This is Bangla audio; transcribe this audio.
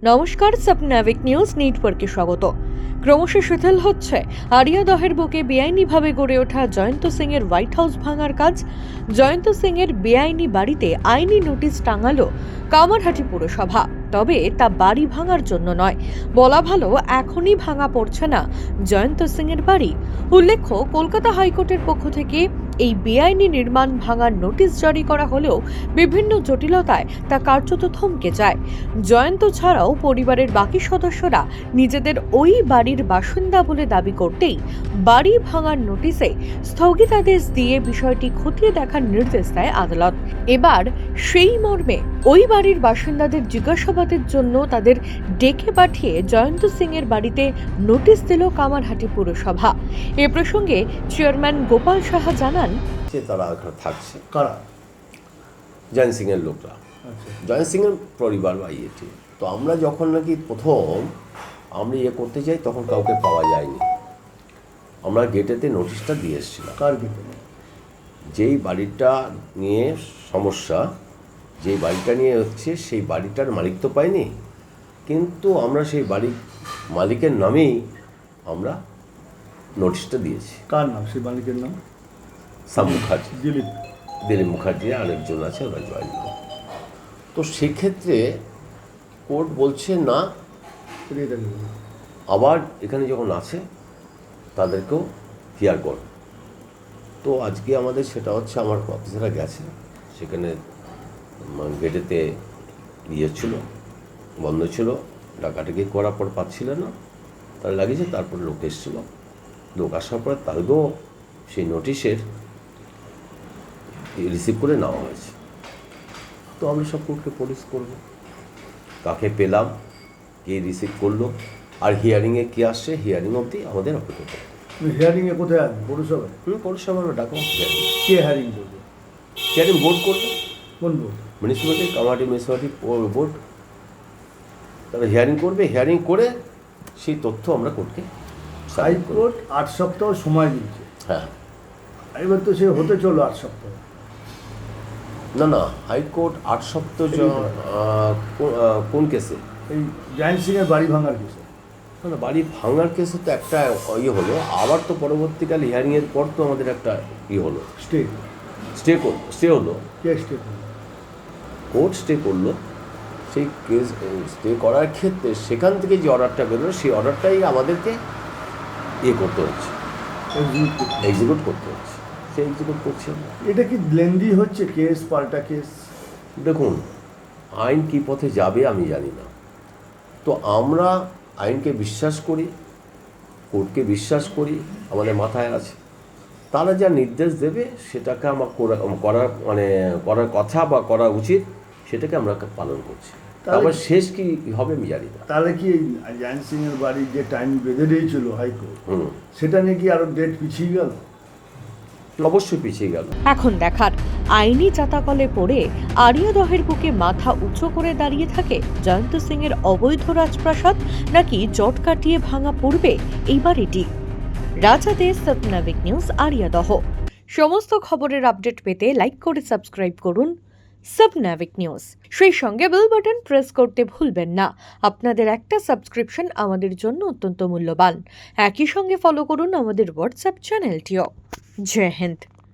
নমস্কার, স্বপ্নাবিক নিউজ নেটওয়ার্কে স্বাগত। ক্রমশ শিথিল হচ্ছে আরিয়াদহের বুকে বেআইনিভাবে গড়ে ওঠা জয়ন্ত সিং এর হোয়াইট হাউস ভাঙার কাজ। জয়ন্ত সিং এর বেআইনি বাড়িতে আইনি নোটিশ টাঙালো কামারহাটি পুরসভা। তবে তা বাড়ি ভাঙার জন্য নয়, বলা ভালো এখনই ভাঙা পড়ছে না জয়ন্ত সিং এর বাড়ি। উল্লেখ্য, কলকাতা হাইকোর্টের পক্ষ থেকে এই বেআইনি নির্মাণ ভাঙার নোটিশ জারি করা হলেও বিভিন্ন জটিলতায় তা কার্যত থমকে যায়। জয়ন্ত ছাড়াও পরিবারের বাকি সদস্যরা নিজেদের ওই বাড়ির বাসিন্দা বলে দাবি করতেই বাড়ি ভাঙার নোটিশে স্থগিতাদেশ দিয়ে বিষয়টি খতিয়ে দেখার নির্দেশ দেয় আদালত। এবার সেই মর্মে ওই বাড়ির বাসিন্দাদের জিজ্ঞাসাবাদের জন্য তাদের ডেকে পাঠিয়ে জয়ন্ত সিং এর বাড়িতে নোটিশ দিল কামারহাটি পুরসভা। এ প্রসঙ্গে চেয়ারম্যান গোপাল সাহা জানান, তারা এখানে থাকছে কারা? জয়ন্ত সিং এর লোকরা, জয়ন্ত সিং এর পরিবার বা ইয়েটি। তো আমরা যখন নাকি প্রথম আমরা করতে যাই তখন কাউকে পাওয়া যায়নি। আমরা গেটেতে নোটিশটা দিয়ে এসেছিলাম। কার গেটে? যেই বাড়িটা নিয়ে সমস্যা, যেই বাড়িটা নিয়ে হচ্ছে সেই বাড়িটার মালিক তো পাইনি, কিন্তু আমরা সেই বাড়ির মালিকের নামেই আমরা নোটিশটা দিয়েছি। কার নাম? সেই মালিকের নাম? সাম মুখার্জি, দিলীপ মুখার্জি, আরেকজন আছে, ওরা জয়েন। তো সেক্ষেত্রে কোর্ট বলছে না, আবার এখানে যখন আছে তাদেরকেও হিয়ার কর। তো আজকে আমাদের সেটা হচ্ছে, আমার অফিসাররা গেছে সেখানে, গেটেতে ইয়ে ছিল, বন্ধ ছিল, ডাকাটাকি করার পর পাচ্ছিল না, তারা লাগিয়েছে। তারপর লোক এসেছিল, লোক আসার পর তাদেরকেও সেই নোটিশের রিসিভ করে নেওয়া হয়েছে। তো আমরা সব কোর্টকে পুলিশ করব, কাকে পেলাম, কে রিসিভ করলো, আর হিয়ারিংয়ে কে আসছে, হিয়ারিং অবধি আমাদের অপেক্ষা করবে। হিয়ারিংয়ে কোথায় আসবে? পৌরসভায়? পৌরসভার ডাকো হিয়ারিং। কে হিয়ারিং করবে? হিয়ারিং বোর্ড করবে। কোন board? Municipality, Kamarhati municipality board, তারা হিয়ারিং করবে। হিয়ারিং করে সেই তথ্য আমরা কোর্টকে। হাইকোর্ট 8 সপ্তাহ সময় দিয়েছে। হ্যাঁ, এবার তো সে হতে চলো 8 সপ্তাহ। না, হাইকোর্ট 8 সপ্তাহ কোন কেসে? এই জয়ন্ত সিং এর বাড়ি ভাঙার কেসে। না, বাড়ি ভাঙার কেসে তো একটা ইয়ে হলো, আবার তো পরবর্তীকালে হিয়ারিংয়ের পর তো আমাদের একটা ইয়ে হলো, স্টে হলো। কে স্টে করলো? কোর্ট স্টে করলো। সেই কেস স্টে করার ক্ষেত্রে সেখান থেকে যে অর্ডারটা বেরোলো, সেই অর্ডারটাই আমাদেরকে করতে হচ্ছে, এক্সিকিউট করতে হচ্ছে। সে এক্সিকিউট করছে। এটা কি লেন্দি হচ্ছে কেস, পাল্টা কেস? দেখুন, আইন কী পথে যাবে আমি জানি না। তো আমরা আইনকে বিশ্বাস করি, কোর্টকে বিশ্বাস করি, আমাদের মাথায় আছে। তারা যা নির্দেশ দেবে সেটাকে আমার করার কথা বা করা উচিত, সেটাকে আমরা পালন করছি। তারপর শেষ কি হবে আমি জানি না। তাহলে কি জয়ন্ত সিং এর বাড়ির যে টাইম বেঁধে দিয়েছিল হাইকোর্ট, সেটা নিয়ে কি আরো ডেট পিছিয়ে গেল? অবশ্যই পিছিয়ে গেল। এখন দেখার আইনি চাতাকলে পড়ে আরিয়াদহের বুকে মাথা উঁচু করে দাঁড়িয়ে থাকে জয়ন্ত সিং এর অবৈধ রাজপ্রাসাদ, নাকি জট কাটিয়ে ভাঙা পড়বে এই বাড়িটি। রাজাদের স্বপ্নাবিক নিউজ, আরিয়াদহ। সমস্ত খবরের আপডেট পেতে লাইক করে সাবস্ক্রাইব করুন স্বপ্নাবিক নিউজ। সেই সঙ্গে বেল বাটন প্রেস করতে ভুলবেন না। আপনাদের একটা সাবস্ক্রিপশন আমাদের জন্য অত্যন্ত মূল্যবান। একই সঙ্গে ফলো করুন আমাদের হোয়াটসঅ্যাপ চ্যানেলটিও। জয় হিন্দ।